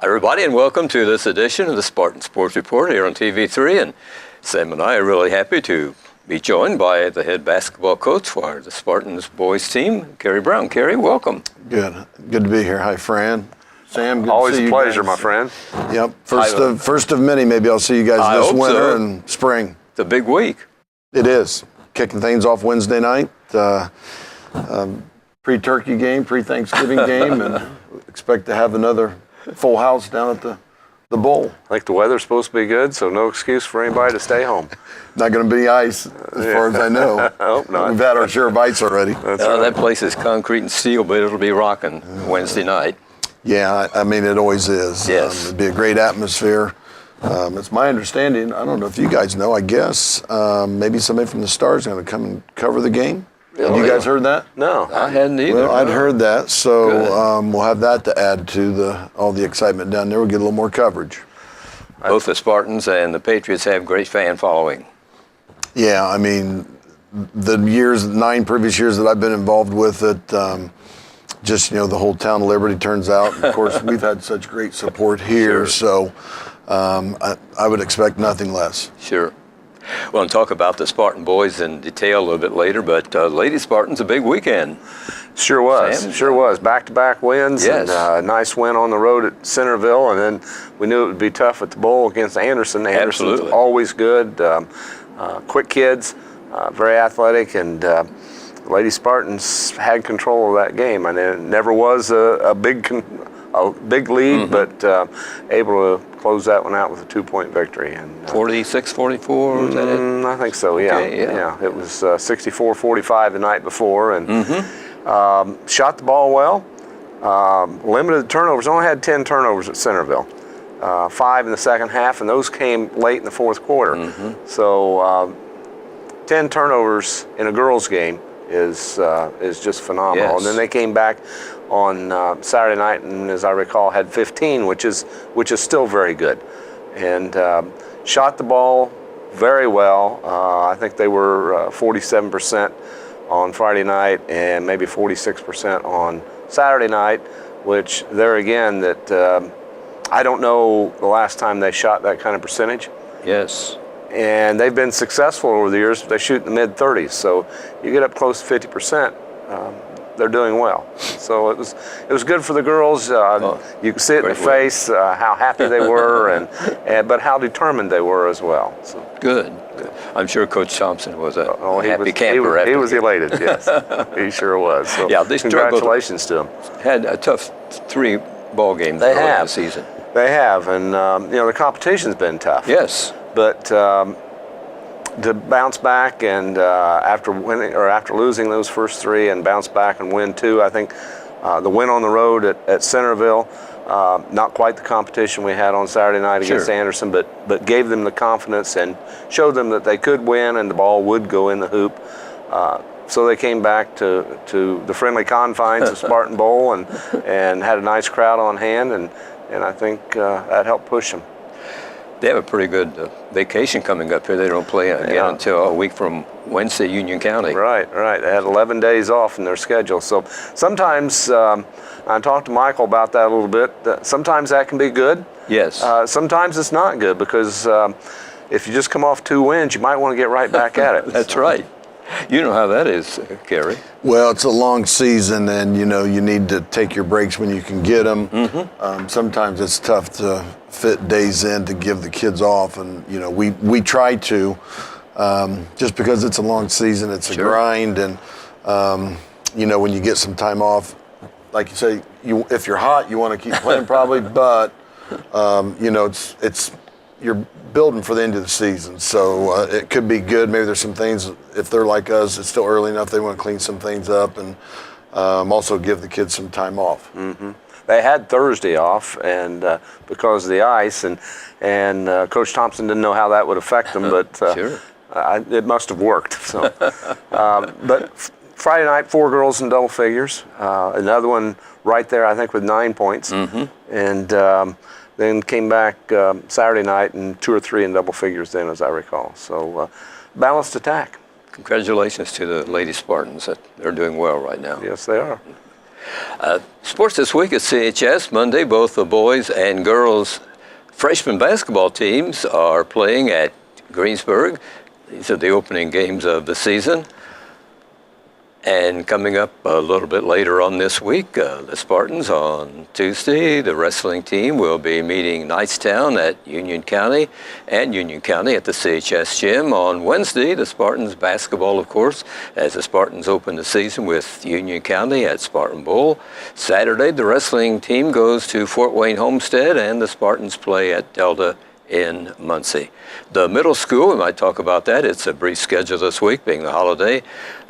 Hi everybody, and welcome to this edition of the Spartan Sports Report here on TV3. And Sam and I are really happy to be joined by the head basketball coach for the Spartans boys team, Kerry Brown. Kerry, welcome. Good to be here. Hi, Fran. Sam, good Always to see a you pleasure, guys. my friend. Yep, first of many. Maybe I'll see you guys this winter and spring. It's a big week. It is. Kicking things off Wednesday night. Pre-turkey game, pre-Thanksgiving game, and expect to have another full house down at the bowl. I think the weather's supposed to be good, so no excuse for anybody to stay home. Not going to be ice, as far as I know. I hope not. We've had our share of ice already. That place is concrete and steel, but it'll be rocking Wednesday night. Yeah, I mean, it always is. Yes. It'd be a great atmosphere. It's my understanding, I don't know if you guys know, I guess, maybe somebody from the Stars is going to come and cover the game. Have you guys heard that? No. I hadn't either. Well, I'd heard that, so we'll have that to add to all the excitement down there. We'll get a little more coverage. Both the Spartans and the Patriots have great fan following. Yeah, I mean, the 9 previous years that I've been involved with it, just, the whole town of Liberty turns out. Of course, we've had such great support here, so I would expect nothing less. Sure. Well, and talk about the Spartan boys in detail a little bit later, but Lady Spartans, a big weekend. Sure was. Sam? Sure was. Back-to-back wins. Yes. And a nice win on the road at Centerville, and then we knew it would be tough at the bowl against Anderson. Anderson's Absolutely. always good. Quick kids, very athletic, and Lady Spartans had control of that game. And it never was a big lead, but able to close that one out with a 2-point victory. And 46-44, was that it? I think so, yeah. Okay, yeah. It was 64-45 the night before, and shot the ball well. Limited turnovers. Only had 10 turnovers at Centerville. 5 in the second half, and those came late in the fourth quarter. So 10 turnovers in a girls' game is just phenomenal. Yes. And then they came back on Saturday night, and as I recall, had 15, which is still very good, and shot the ball very well. I think they were 47% on Friday night and maybe 46% on Saturday night, which there again, that I don't know the last time they shot that kind of percentage. Yes. And they've been successful over the years. They shoot in the mid-30s, so you get up close to 50%. They're doing well. So it was good for the girls. You could see it in the face how happy they were, but how determined they were as well. So. Good. I'm sure Coach Thompson was a happy camper. He was elated, yes. He sure was. So yeah, they congratulations to him. Had a tough 3 ball games early in the season. They have, and the competition's been tough. Yes. But to bounce back and after losing those first 3 and bounce back and win 2, I think the win on the road at Centerville, not quite the competition we had on Saturday night against Anderson, but gave them the confidence and showed them that they could win and the ball would go in the hoop. So they came back to the friendly confines of Spartan Bowl and had a nice crowd on hand, and I think that helped push them. They have a pretty good vacation coming up here. They don't play again until a week from Wednesday, Union County. Right. They had 11 days off in their schedule. So sometimes, I talked to Michael about that a little bit, sometimes that can be good. Yes. Sometimes it's not good because if you just come off 2 wins, you might want to get right back at it. That's right. You know how that is, Kerry. Well, it's a long season, and you need to take your breaks when you can get them. Sometimes it's tough to fit days in to give the kids off, and we try to, just because it's a long season, it's a grind, and when you get some time off, like you say, if you're hot, you want to keep playing probably, but it's you're building for the end of the season, so it could be good. Maybe there's some things, if they're like us, it's still early enough, they want to clean some things up and also give the kids some time off. They had Thursday off, and because of the ice, and Coach Thompson didn't know how that would affect them, but it must have worked. So, but Friday night, 4 girls in double figures, another one right there, I think, with 9 points, and then came back Saturday night and 2 or 3 in double figures then, as I recall. So balanced attack. Congratulations to the Lady Spartans. They're doing well right now. Yes, they are. Sports this week at CHS. Monday, both the boys and girls freshman basketball teams are playing at Greensburg. These are the opening games of the season. And coming up a little bit later on this week, the Spartans on Tuesday, the wrestling team will be meeting Knightstown at Union County and Union County at the CHS gym. On Wednesday, the Spartans basketball, of course, as the Spartans open the season with Union County at Spartan Bowl. Saturday, the wrestling team goes to Fort Wayne Homestead and the Spartans play at Delta in Muncie. The middle school, we might talk about that. It's a brief schedule this week, being the holiday.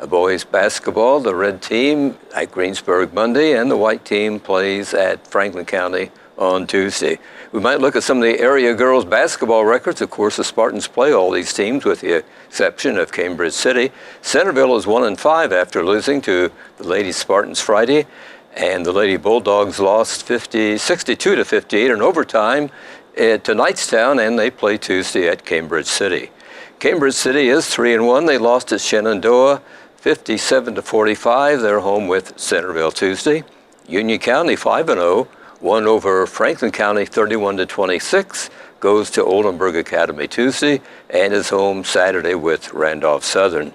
Boys basketball, the red team at Greensburg Monday, and the white team plays at Franklin County on Tuesday. We might look at some of the area girls basketball records. Of course, the Spartans play all these teams with the exception of Cambridge City. Centerville is 1-5 after losing to the Lady Spartans Friday, and the Lady Bulldogs lost 62-58 in overtime to Knightstown, and they play Tuesday at Cambridge City. Cambridge City is 3-1. They lost at Shenandoah 57-45. They're home with Centerville Tuesday. Union County 5-0, won over Franklin County 31-26. Goes to Oldenburg Academy Tuesday and is home Saturday with Randolph Southern.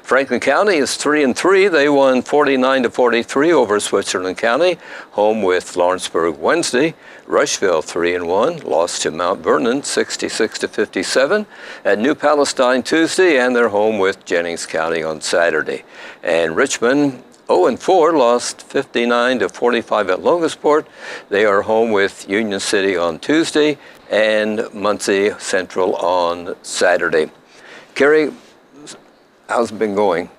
Franklin County is 3-3. They won 49-43 over Switzerland County, home with Lawrenceburg Wednesday. Rushville 3-1, lost to Mount Vernon 66-57 at New Palestine Tuesday, and they're home with Jennings County on Saturday. And Richmond 0-4, lost 59-45 at Logansport. They are home with Union City on Tuesday and Muncie Central on Saturday. Kerry, how's it been going?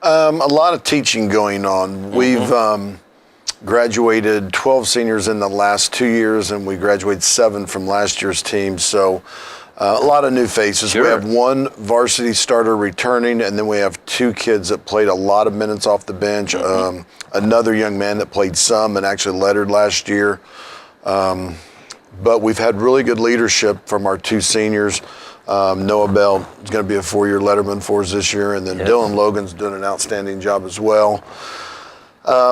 A lot of teaching going on. We've graduated 12 seniors in the last 2 years, and we graduated 7 from last year's team. So a lot of new faces. Sure. We have 1 varsity starter returning, and then we have 2 kids that played a lot of minutes off the bench. Another young man that played some and actually lettered last year. But we've had really good leadership from our 2 seniors. Noah Bell is going to be a 4-year letterman for us this year, and then Dylan Logan's doing an outstanding job as well.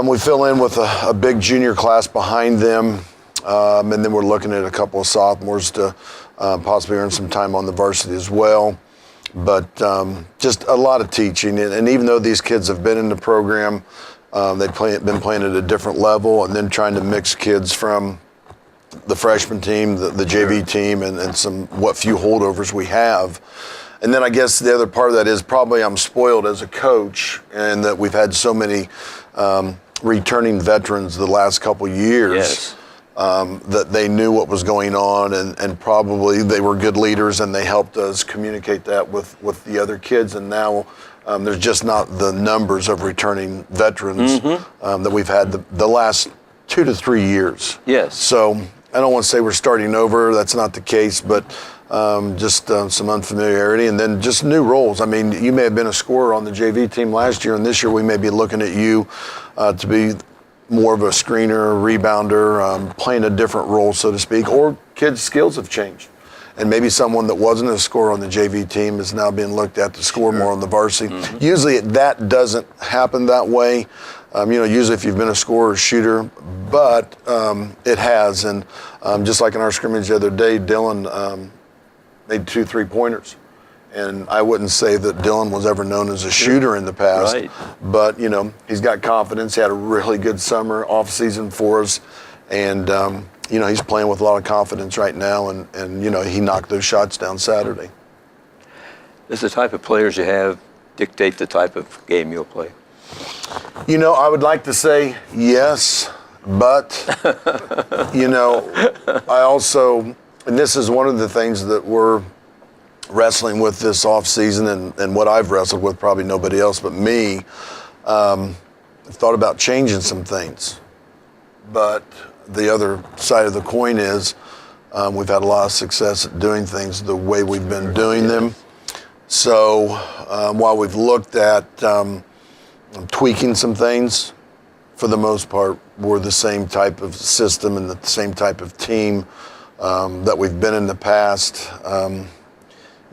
We fill in with a big junior class behind them, and then we're looking at a couple of sophomores to possibly earn some time on the varsity as well. But just a lot of teaching, and even though these kids have been in the program, they've been playing at a different level, and then trying to mix kids from the freshman team, the JV team, and some what few holdovers we have. And then I guess the other part of that is probably I'm spoiled as a coach, and that we've had so many returning veterans the last couple years that they knew what was going on, and probably they were good leaders, and they helped us communicate that with the other kids. And now there's just not the numbers of returning veterans that we've had the last 2 to 3 years. Yes. So I don't want to say we're starting over. That's not the case, but just some unfamiliarity, and then just new roles. I mean, you may have been a scorer on the JV team last year, and this year we may be looking at you to be more of a screener, rebounder, playing a different role, so to speak, or kids' skills have changed. And maybe someone that wasn't a scorer on the JV team is now being looked at to score more on the varsity. Usually that doesn't happen that way. Usually if you've been a scorer or shooter, but it has. And just like in our scrimmage the other day, Dylan made 2 3-pointers. And I wouldn't say that Dylan was ever known as a shooter in the past, but he's got confidence. He had a really good summer off season for us, and he's playing with a lot of confidence right now, and he knocked those shots down Saturday. Does the type of players you have dictate the type of game you'll play? I would like to say yes, but I also, and this is one of the things that we're wrestling with this off season, and what I've wrestled with, probably nobody else but me, thought about changing some things. But the other side of the coin is we've had a lot of success at doing things the way we've been doing them. So while we've looked at tweaking some things, for the most part, we're the same type of system and the same type of team that we've been in the past.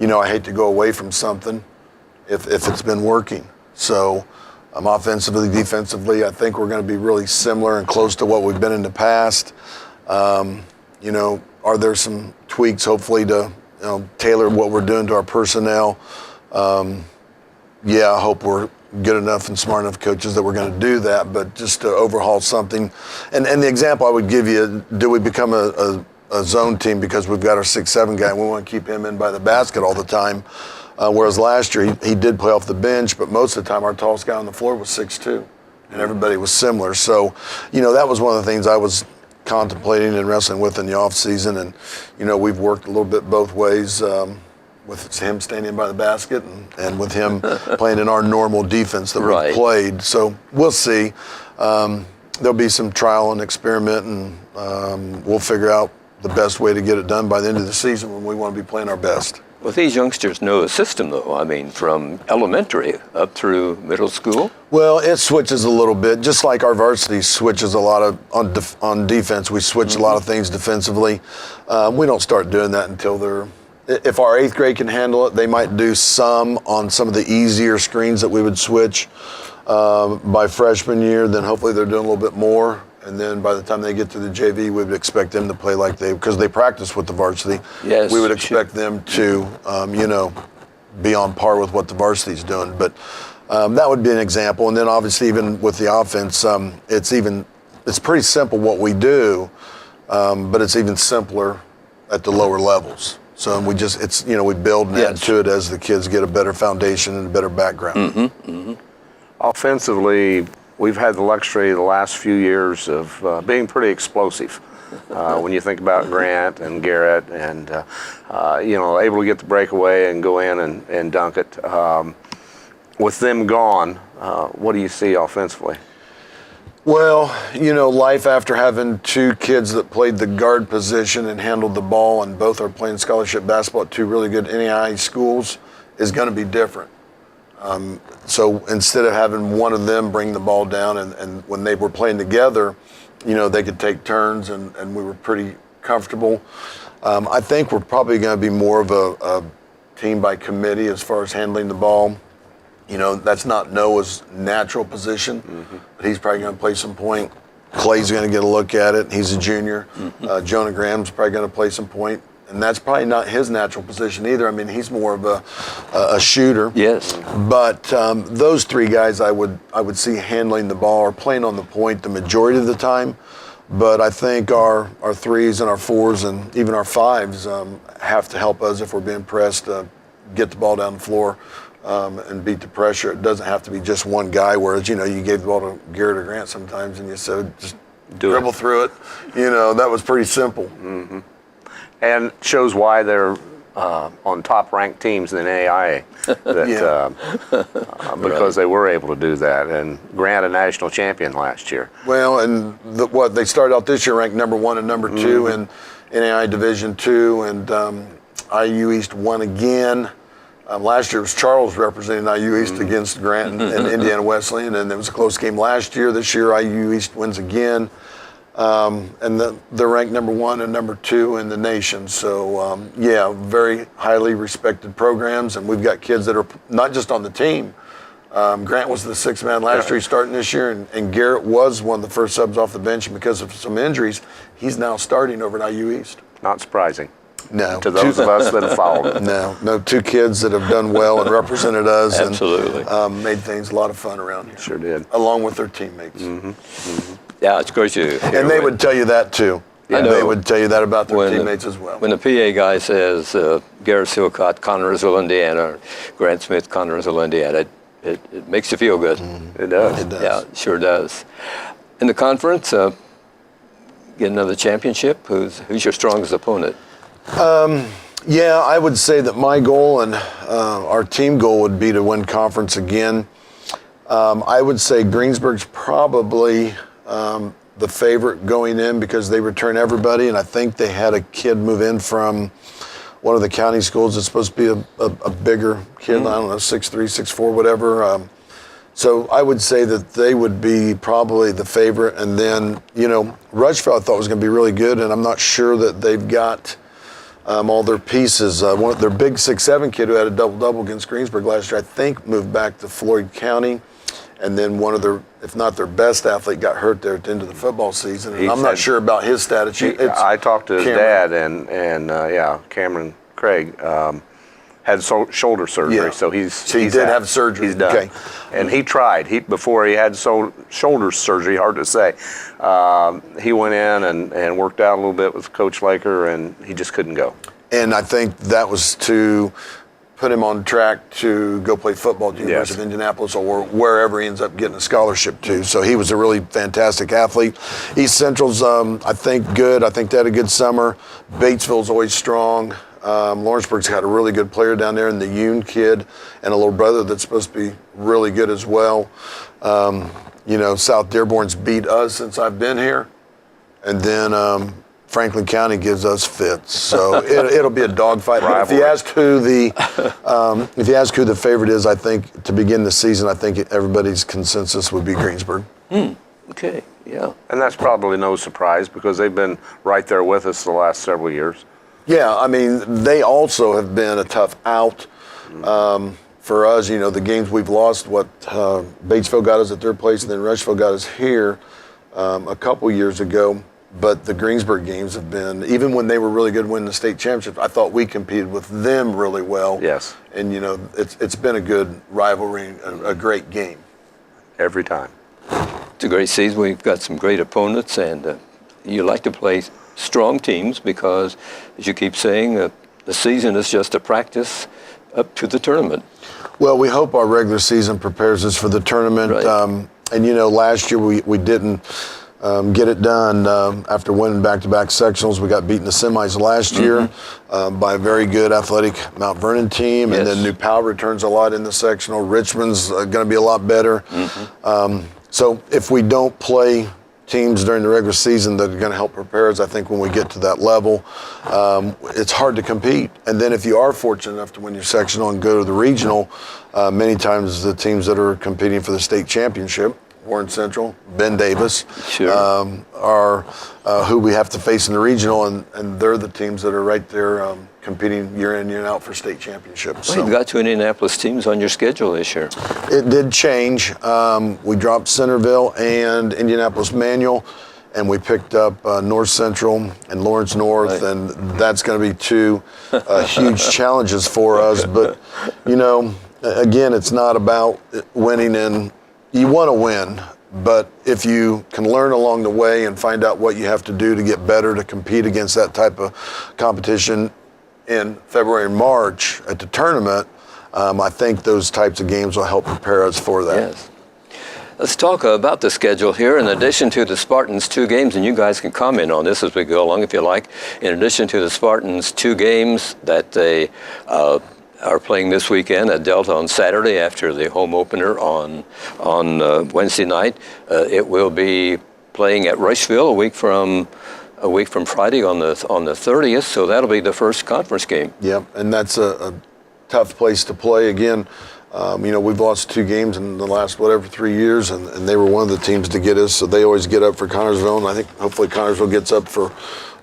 I hate to go away from something if it's been working. So Offensively, defensively, I think we're going to be really similar and close to what we've been in the past. You know, are there some tweaks, hopefully, to tailor what we're doing to our personnel? Yeah, I hope we're good enough and smart enough coaches that we're going to do that, but just to overhaul something. And the example I would give you, do we become a zone team because we've got our 6'7" guy and we want to keep him in by the basket all the time? Whereas last year he did play off the bench, but most of the time our tallest guy on the floor was 6'2", and everybody was similar. So, you know, that was one of the things I was contemplating and wrestling with in the off season, and you know, we've worked a little bit both ways. With him standing by the basket and with him playing in our normal defense that we've played. So we'll see. There'll be some trial and experiment, and we'll figure out the best way to get it done by the end of the season when we want to be playing our best. Well, these youngsters know the system, though. I mean, from elementary up through middle school. Well, it switches a little bit, just like our varsity switches a lot of on defense. We switch a lot of things defensively. We don't start doing that until they're. If our 8th grade can handle it, they might do some on some of the easier screens that we would switch by freshman year. Then hopefully they're doing a little bit more. And then by the time they get to the JV, we would expect them to play like because they practice with the varsity. Yes, we would expect them to, you know, be on par with what the varsity's doing. But that would be an example. And then obviously even with the offense, it's pretty simple what we do, but it's even simpler at the lower levels. So we build and add to it as the kids get a better foundation and a better background. Offensively, we've had the luxury the last few years of being pretty explosive. When you think about Grant and Garrett and, able to get the breakaway and go in and dunk it. With them gone, what do you see offensively? Well, you know, life after having 2 kids that played the guard position and handled the ball, and both are playing scholarship basketball at 2 really good NAIA schools, is going to be different. So instead of having one of them bring the ball down, and when they were playing together, you know, they could take turns, and we were pretty comfortable. I think we're probably going to be more of a team by committee as far as handling the ball. You know, that's not Noah's natural position, but he's probably going to play some point. Clay's going to get a look at it. He's a junior. Jonah Graham's probably going to play some point. And that's probably not his natural position either. I mean, he's more of a shooter. Yes. But those 3 guys I would see handling the ball or playing on the point the majority of the time. But I think our 3s and our 4s and even our 5s have to help us if we're being pressed to get the ball down the floor and beat the pressure. It doesn't have to be just one guy, whereas, you know, you gave the ball to Garrett or Grant sometimes and you said, just dribble through it. You know, that was pretty simple. And shows why they're on top-ranked teams in the NAIA, because they were able to do that. And Grant, a national champion last year. Well, and they started out this year ranked number 1 and number 2 in NAIA Division II, and IU East won again. Last year it was Charles representing IU East against Grant and Indiana Wesleyan, and it was a close game last year. This year IU East wins again. And they're ranked number 1 and number 2 in the nation. So, very highly respected programs. And we've got kids that are not just on the team. Grant was the 6th man last year, he's starting this year. And Garrett was one of the first subs off the bench. And because of some injuries, he's now starting over at IU East. Not surprising. No. To those of us that have followed him. No, 2 kids that have done well and represented us. Absolutely. And made things a lot of fun around here. Sure did. Along with their teammates. Yeah, it's great to hear. And they would tell you that too. I know. They would tell you that about their teammates as well. When the PA guy says Garrett Silcott, Connersville, Indiana, Grant Smith, Connersville, Indiana, it makes you feel good. It does. It does. Yeah, it sure does. In the conference, get another championship. Who's your strongest opponent? Yeah, I would say that my goal and our team goal would be to win conference again. I would say Greensburg's probably the favorite going in because they return everybody, and I think they had a kid move in from one of the county schools that's supposed to be a bigger kid, I don't know, 6'3", 6'4", whatever. So I would say that they would be probably the favorite. And then, you know, Rushville I thought was going to be really good, and I'm not sure that they've got all their pieces. Their big 6'7" kid who had a double-double against Greensburg last year, I think moved back to Floyd County. And then one of their, if not their best athlete, got hurt there at the end of the football season. And I'm not sure about his status. I talked to his dad, and Cameron Craig had shoulder surgery, Yeah. so he did have surgery. He's done, Okay. and he tried. Before he had shoulder surgery, hard to say. He went in and worked out a little bit with Coach Laker, and he just couldn't go. And I think that was to put him on track to go play football at the University of Indianapolis or wherever he ends up getting a scholarship to. So he was a really fantastic athlete. East Central's, I think, good. I think they had a good summer. Batesville's always strong. Lawrenceburg's got a really good player down there, and the Yoon kid, and a little brother that's supposed to be really good as well. South Dearborn's beat us since I've been here. And then Franklin County gives us fits, so it'll be a dogfight. If you ask who the favorite is, I think to begin the season, I think everybody's consensus would be Greensburg. Okay, yeah. And that's probably no surprise because they've been right there with us the last several years. Yeah, I mean, they also have been a tough out for us. The games we've lost, Batesville got us at third place, and then Rushville got us here a couple years ago. But the Greensburg games have been, even when they were really good winning the state championship, I thought we competed with them really well. Yes. And, it's been a good rivalry, a great game. Every time. It's a great season. We've got some great opponents, and you like to play strong teams because, as you keep saying, the season is just a practice up to the tournament. Well, we hope our regular season prepares us for the tournament. Right. Last year we didn't get it done after winning back-to-back sectionals. We got beat in the semis last year by a very good athletic Mount Vernon team, and then New Powell returns a lot in the sectional. Richmond's going to be a lot better. So if we don't play teams during the regular season that are going to help prepare us, I think when we get to that level, it's hard to compete. And then if you are fortunate enough to win your sectional and go to the regional, many times the teams that are competing for the state championship, Warren Central, Ben Davis, are who we have to face in the regional, and they're the teams that are right there competing year in, year out for state championships. Well, you've got two Indianapolis teams on your schedule this year. It did change. We dropped Centerville and Indianapolis Manual, and we picked up North Central and Lawrence North, and that's going to be two huge challenges for us. But, again, it's not about winning in. You want to win, but if you can learn along the way and find out what you have to do to get better to compete against that type of competition in February and March at the tournament, I think those types of games will help prepare us for that. Yes. Let's talk about the schedule here. In addition to the Spartans' 2 games, and you guys can comment on this as we go along if you like, in addition to the Spartans' 2 games that they are playing this weekend at Delta on Saturday after the home opener on Wednesday night. It will be playing at Rushville a week from Friday on the 30th. So that'll be the first conference game. Yep, and that's a tough place to play. Again, we've lost 2 games in the last 3 years, and they were one of the teams to get us. So they always get up for Connersville, and I think hopefully Connersville gets up for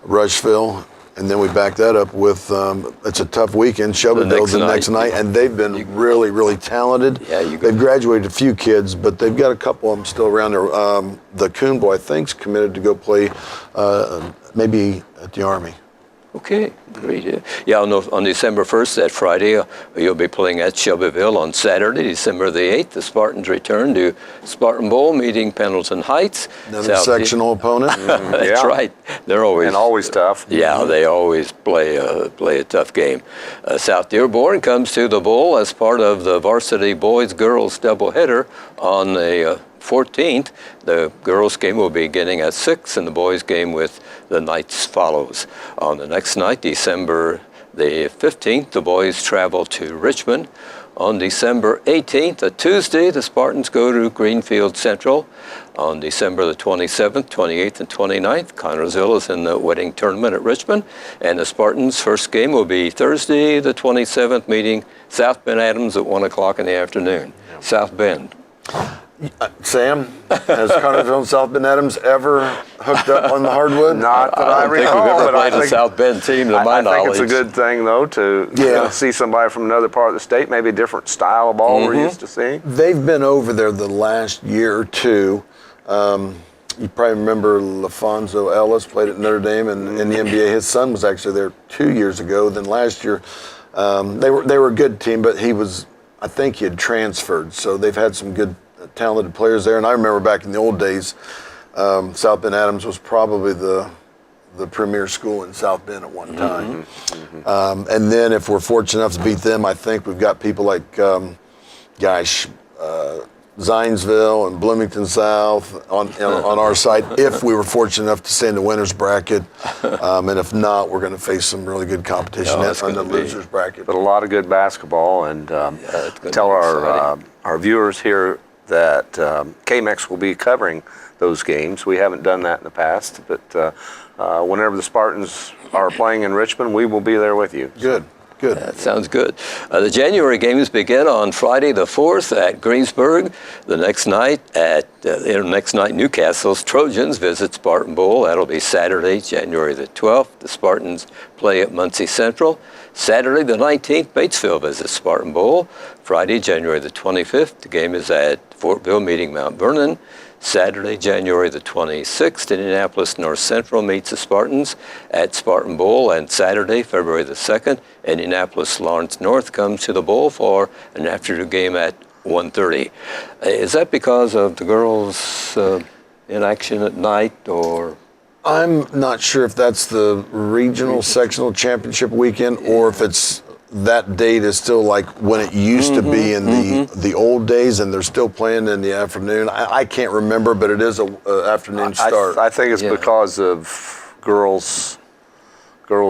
Rushville. And then we back that up with, it's a tough weekend, Shelbyville the next night, and they've been really, really talented. Yeah, they've graduated a few kids, but they've got a couple of them still around there. The Coon boy, I think, is committed to go play maybe at the Army. Okay, great. Yeah, on December 1st, that Friday, you'll be playing at Shelbyville. On Saturday, December the 8th, the Spartans return to Spartan Bowl, meeting Pendleton Heights. Another sectional opponent. That's right. They're always tough. Yeah, they always play a tough game. South Dearborn comes to the Bowl as part of the varsity boys-girls doubleheader on the 14th. The girls' game will be beginning at 6, and the boys' game with the Knights follows. On the next night, December the 15th, the boys travel to Richmond. On December 18th, a Tuesday, the Spartans go to Greenfield Central. On December the 27th, 28th, and 29th, Connersville is in the wedding tournament at Richmond. And the Spartans' first game will be Thursday the 27th, meeting South Bend Adams at 1 o'clock in the afternoon. South Bend. Sam, has Connersville and South Bend Adams ever hooked up on the hardwood? Not that I don't think recall, we've ever but I played a think South Bend team to my I knowledge. think it's a good thing, though, to see somebody from another part of the state, maybe a different style of ball we're used to seeing. They've been over there the last year or two. You probably remember LaFonso Ellis played at Notre Dame in the NBA. His son was actually there 2 years ago. Then last year, they were a good team, but I think he had transferred. So they've had some good, talented players there. And I remember back in the old days, South Bend Adams was probably the premier school in South Bend at one time. And then if we're fortunate enough to beat them, I think we've got people like, Zionsville and Bloomington South on our side, if we were fortunate enough to stay in the winner's bracket. And if not, we're going to face some really good competition in the loser's bracket. But a lot of good basketball, and tell our viewers here that KMEX will be covering those games. We haven't done that in the past, but whenever the Spartans are playing in Richmond, we will be there with you. Good. Good. That sounds good. The January games begin on Friday the 4th at Greensburg. The next night, Newcastle's Trojans visit Spartan Bowl. That'll be Saturday, January the 12th. The Spartans play at Muncie Central. Saturday the 19th, Batesville visits Spartan Bowl. Friday, January the 25th, the game is at Fortville meeting Mount Vernon. Saturday, January the 26th, Indianapolis North Central meets the Spartans at Spartan Bowl, and Saturday, February the 2nd, Indianapolis Lawrence North comes to the bowl for an afternoon game at 1:30. Is that because of the girls in action at night, or? I'm not sure if that's the regional sectional championship weekend or if it's that date is still like when it used to be in the old days, and they're still playing in the afternoon. I can't remember, but it is a afternoon start. I think it's because of girls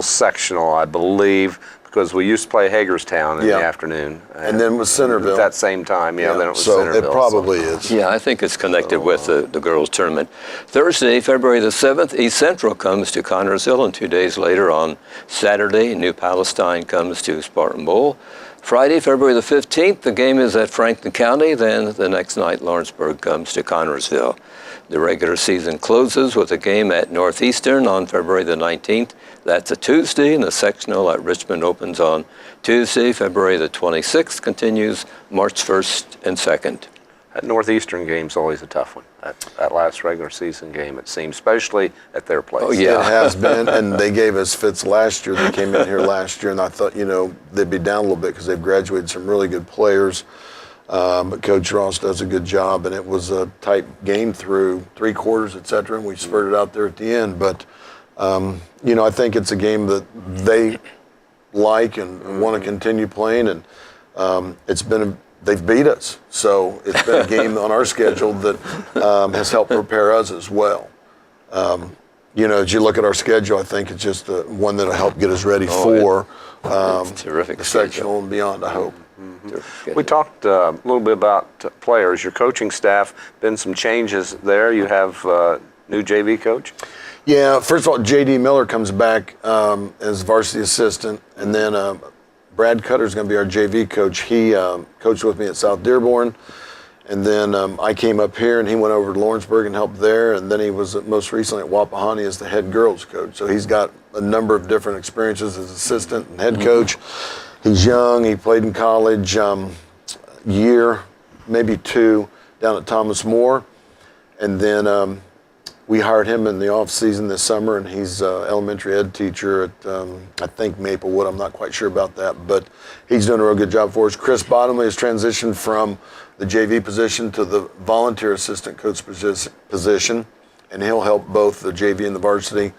sectional, I believe, because we used to play Hagerstown in the afternoon. And then with Centerville. At that same time, then it was so Centerville. It probably is. Yeah, I think it's connected with the girls' tournament. Thursday, February the 7th, East Central comes to Connersville, and 2 days later on Saturday, New Palestine comes to Spartan Bowl. Friday, February the 15th, the game is at Franklin County. Then the next night, Lawrenceburg comes to Connersville. The regular season closes with a game at Northeastern on February the 19th. That's a Tuesday, and the sectional at Richmond opens on Tuesday, February the 26th, continues March 1st and 2nd. That Northeastern game's always a tough one. That last regular season game, it seems, especially at their place. Oh, yeah. It has been, and they gave us fits last year. They came in here last year, and I thought, they'd be down a little bit because they've graduated some really good players. But Coach Ross does a good job, and it was a tight game through 3 quarters, et cetera, and we spurted out there at the end. But, I think it's a game that they like and want to continue playing, and they've beat us. So it's been a game on our schedule that has helped prepare us as well. As you look at our schedule, I think it's just one that'll help get us ready for terrific the sectional and beyond, I hope. We talked a little bit about players. Your coaching staff, been some changes there. You have a new JV coach? Yeah, first of all, J.D. Miller comes back as varsity assistant, and then Brad Cutter's going to be our JV coach. He coached with me at South Dearborn, and then I came up here, and he went over to Lawrenceburg and helped there, and then he was most recently at Wapahani as the head girls coach. So he's got a number of different experiences as assistant and head coach. He's young. He played in college year, maybe 2, down at Thomas More, and then we hired him in the off season this summer, and he's an elementary ed teacher at, I think, Maplewood. I'm not quite sure about that, but he's doing a real good job for us. Chris Bottomley has transitioned from the JV position to the volunteer assistant coach position, and he'll help both the JV and the varsity.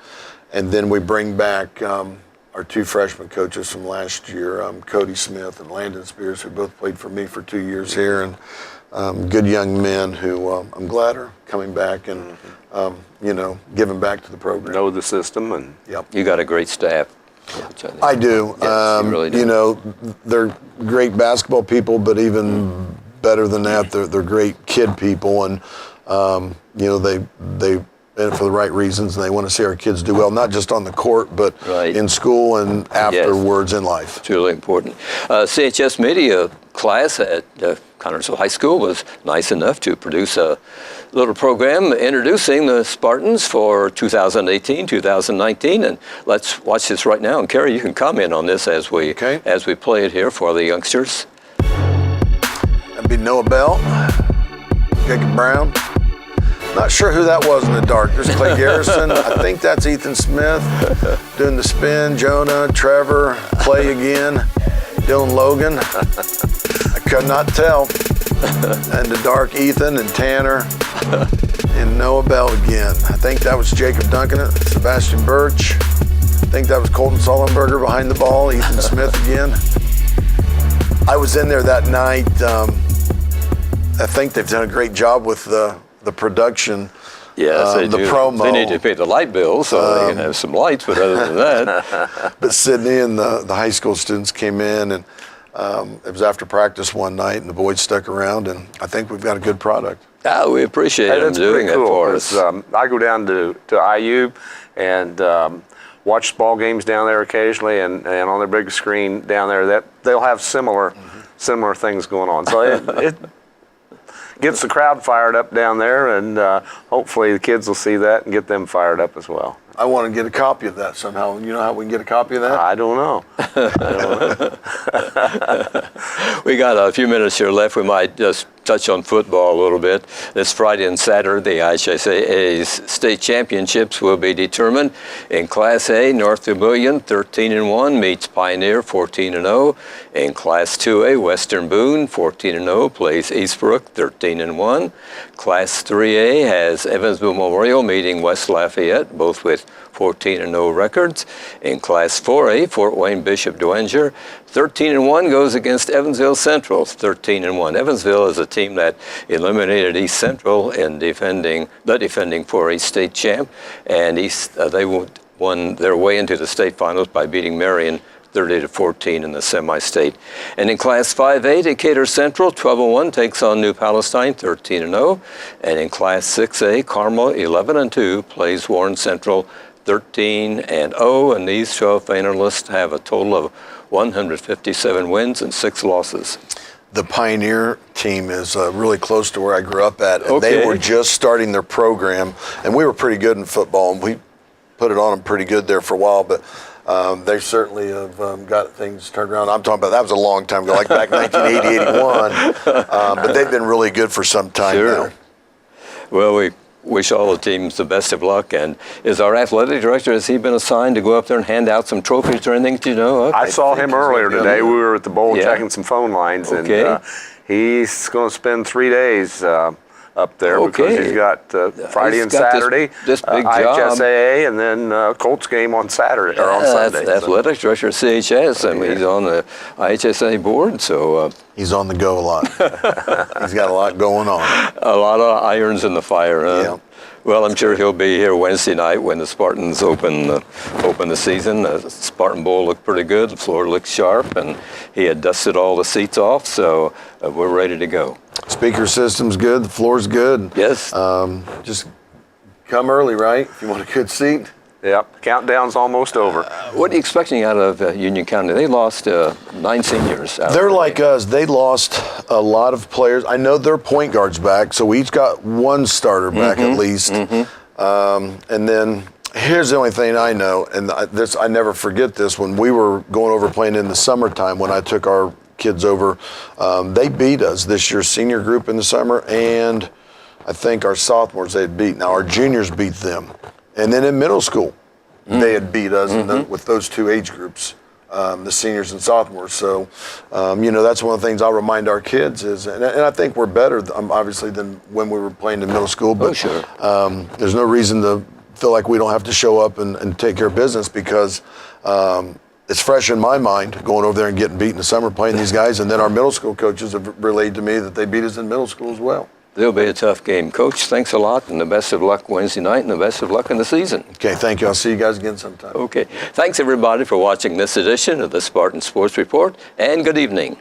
And then we bring back our 2 freshman coaches from last year, Cody Smith and Landon Spears, who both played for me for 2 years here, and good young men who I'm glad are coming back and giving back to the program. Know the system, and You got a great staff. I do. Yes, you really do. They're great basketball people, but even better than that, they're great kid people, and they and for the right reasons, and they want to see our kids do well, not just on the court, but Right. in school and afterwards in life. It's really important. CHS Media class at Connersville High School was nice enough to produce a little program introducing the Spartans for 2018-2019, and let's watch this right now. And Kerry, you can comment on this as we play it here for the youngsters. That'd be Noah Bell, Jacob Brown. Not sure who that was in the dark. There's Clay Garrison. I think that's Ethan Smith doing the spin. Jonah, Trevor, Clay again, Dylan Logan. I could not tell. And the dark, Ethan and Tanner and Noah Bell again. I think that was Jacob Duncan, Sebastian Birch. I think that was Colton Sullenberger behind the ball. Ethan Smith again. I was in there that night. I think they've done a great job with the production. Yes, they the do. promo. They need to pay the light bill so they can have some lights, but other than that. But Sydney and the high school students came in, and it was after practice one night, and the boys stuck around, and I think we've got a good product. We appreciate them That's doing pretty that cool, for 'cause, us. I go down to IU and watch ball games down there occasionally, and on their big screen down there, that they'll have similar things going on. So it gets the crowd fired up down there, and hopefully the kids will see that and get them fired up as well. I want to get a copy of that somehow. You know how we can get a copy of that? I don't know. We got a few minutes here left. We might just touch on football a little bit. This Friday and Saturday, the IHSAA's state championships will be determined. In Class A, North Vermilion, 13-1, meets Pioneer, 14-0. In Class 2A, Western Boone, 14-0, plays Eastbrook, 13-1. Class 3A has Evansville Memorial meeting West Lafayette, both with 14-0 records. In Class 4A, Fort Wayne Bishop Dwenger, 13-1, goes against Evansville Central, 13-1. Evansville is a team that eliminated East Central in the defending 4A state champ, and they won their way into the state finals by beating Marion 30-14 in the semi-state. And in Class 5A, Decatur Central, 12-1, takes on New Palestine, 13-0. And in Class 6A, Carmel, 11-2, plays Warren Central, 13-0. And these 12 finalists have a total of 157 wins and 6 losses. The Pioneer team is really close to where I grew up at, and Okay. they were just starting their program, and we were pretty good in football, and we put it on them pretty good there for a while, but they certainly have got things turned around. I'm talking about that was a long time ago, like back 1980, 81, but they've been really good for some time now. Well, we wish all the teams the best of luck. And is our athletic director, has he been assigned to go up there and hand out some trophies or anything? Do you know? I saw him earlier today. We were at the bowl Yeah. checking some phone lines, Okay. and he's going to spend 3 days up there because Okay. he's got Friday He's and got Saturday, this big job. IHSAA, and then Colts game on Saturday or on Sunday. That's athletic director of CHS, and he's on the IHSA board, so He's on the go a lot. He's got a lot going on. a lot of irons in the fire. Yeah. Well, I'm sure he'll be here Wednesday night when the Spartans open the season. The Spartan Bowl looked pretty good. The floor looked sharp, and he had dusted all the seats off, so we're ready to go. Speaker system's good. The floor's good. Yes. Just come early, right? If you want a good seat. Yep, countdown's almost over. What are you expecting out of Union County? They lost 9 seniors. They're like us. They lost a lot of players. I know their point guard's back, so we each got one starter back at least. And then here's the only thing I know, and I never forget this. When we were going over playing in the summertime, when I took our kids over, they beat us this year's senior group in the summer, and I think our sophomores they had beat. Now our juniors beat them. And then in middle school, they had beat us with those 2 age groups, the seniors and sophomores. So, that's one of the things I'll remind our kids is, and I think we're better, obviously, than when we were playing in middle school. But sure. There's no reason to feel like we don't have to show up and take care of business because it's fresh in my mind going over there and getting beat in the summer playing these guys. And then our middle school coaches have relayed to me that they beat us in middle school as well. It'll be a tough game. Coach, thanks a lot, and the best of luck Wednesday night, and the best of luck in the season. Okay, thank you. I'll see you guys again sometime. Okay. Thanks, everybody, for watching this edition of the Spartan Sports Report, and good evening.